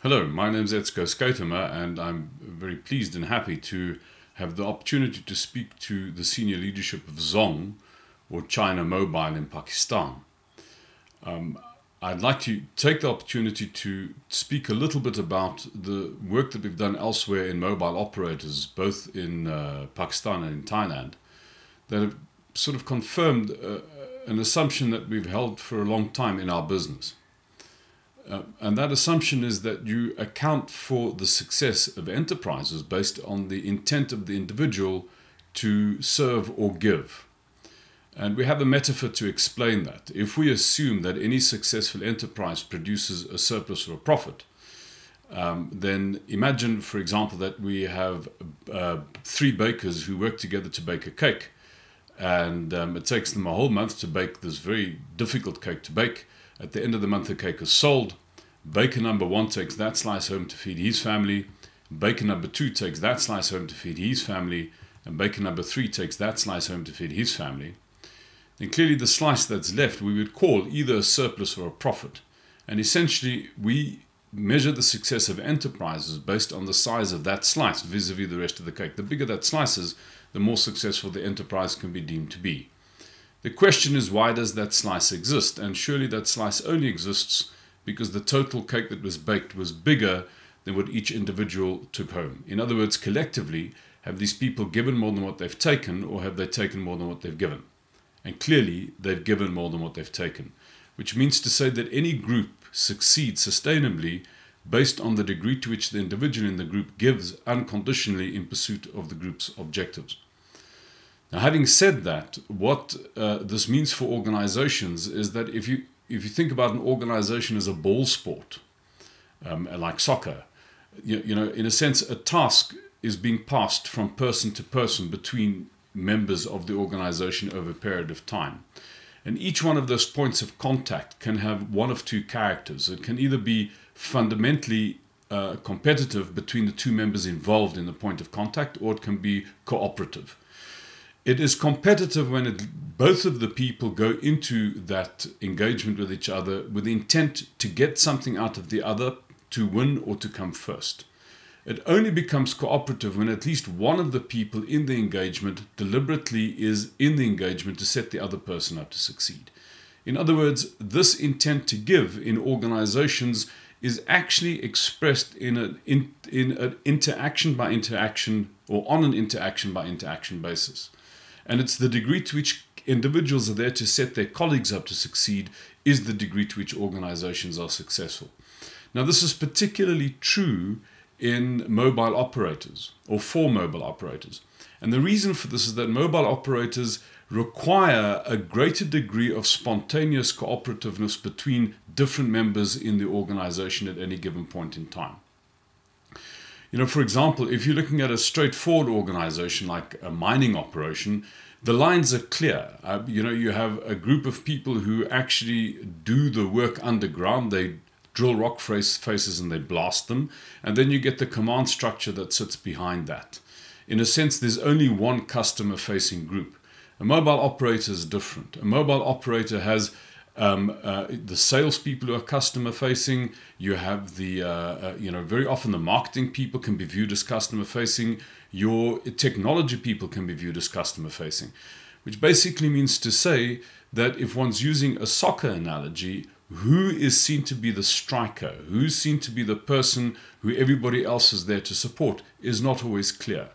Hello, my name is Etsko Skotema, and I'm very pleased and happy to have the opportunity to speak to the senior leadership of Zong, or China Mobile in Pakistan. I'd like to take the opportunity to speak a little bit about the work that we've done elsewhere in mobile operators, both in Pakistan and in Thailand, that have sort of confirmed an assumption that we've held for a long time in our business. And that assumption is that you account for the success of enterprises based on the intent of the individual to serve or give. And we have a metaphor to explain that. If we assume that any successful enterprise produces a surplus or a profit, then imagine, for example, that we have three bakers who work together to bake a cake. And it takes them a whole month to bake this very difficult cake to bake. At the end of the month, the cake is sold. Baker number one takes that slice home to feed his family. Baker number two takes that slice home to feed his family. And baker number three takes that slice home to feed his family. Then clearly the slice that's left we would call either a surplus or a profit. And essentially we measure the success of enterprises based on the size of that slice vis-a-vis the rest of the cake. The bigger that slice is, the more successful the enterprise can be deemed to be. The question is, why does that slice exist? And surely that slice only exists because the total cake that was baked was bigger than what each individual took home. In other words, collectively, have these people given more than what they've taken, or have they taken more than what they've given? And clearly, they've given more than what they've taken, which means to say that any group succeeds sustainably based on the degree to which the individual in the group gives unconditionally in pursuit of the group's objectives. Now, having said that, what this means for organizations is that if you think about an organization as a ball sport, like soccer, you know, in a sense, a task is being passed from person to person between members of the organization over a period of time. And each one of those points of contact can have one of two characters. It can either be fundamentally competitive between the two members involved in the point of contact, or it can be cooperative. It is competitive when both of the people go into that engagement with each other with the intent to get something out of the other, to win or to come first. It only becomes cooperative when at least one of the people in the engagement deliberately is in the engagement to set the other person up to succeed. In other words, this intent to give in organizations is actually expressed in an interaction by interaction, or on an interaction by interaction basis. And it's the degree to which individuals are there to set their colleagues up to succeed is the degree to which organizations are successful. Now, this is particularly true in mobile operators, or for mobile operators. And the reason for this is that mobile operators require a greater degree of spontaneous cooperativeness between different members in the organization at any given point in time. You know, for example, if you're looking at a straightforward organization like a mining operation, the lines are clear. You know, you have a group of people who actually do the work underground. They drill rock faces and they blast them. And then you get the command structure that sits behind that. In a sense, there's only one customer-facing group. A mobile operator is different. A mobile operator has the salespeople who are customer facing. You have the, you know, very often the marketing people can be viewed as customer facing. Your technology people can be viewed as customer facing, which basically means to say that if one's using a soccer analogy, who is seen to be the striker, who's seen to be the person who everybody else is there to support, is not always clear.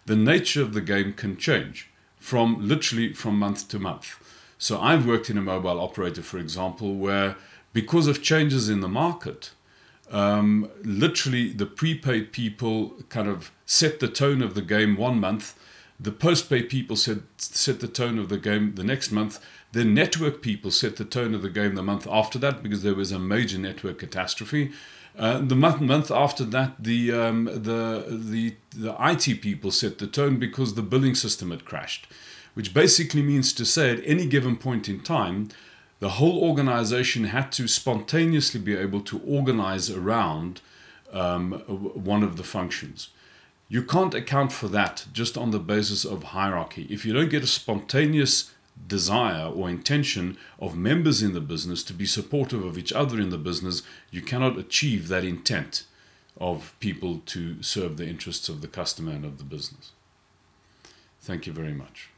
The nature of the game can change literally from month to month. So I've worked in a mobile operator, for example, where because of changes in the market, literally the prepaid people kind of set the tone of the game one month. The postpaid people set the tone of the game the next month. The network people set the tone of the game the month after that because there was a major network catastrophe. The month after that, the IT people set the tone because the billing system had crashed. Which basically means to say at any given point in time, the whole organization had to spontaneously be able to organize around one of the functions. You can't account for that just on the basis of hierarchy. If you don't get a spontaneous desire or intention of members in the business to be supportive of each other in the business, you cannot achieve that intent. of people to serve the interests of the customer and of the business. Thank you very much.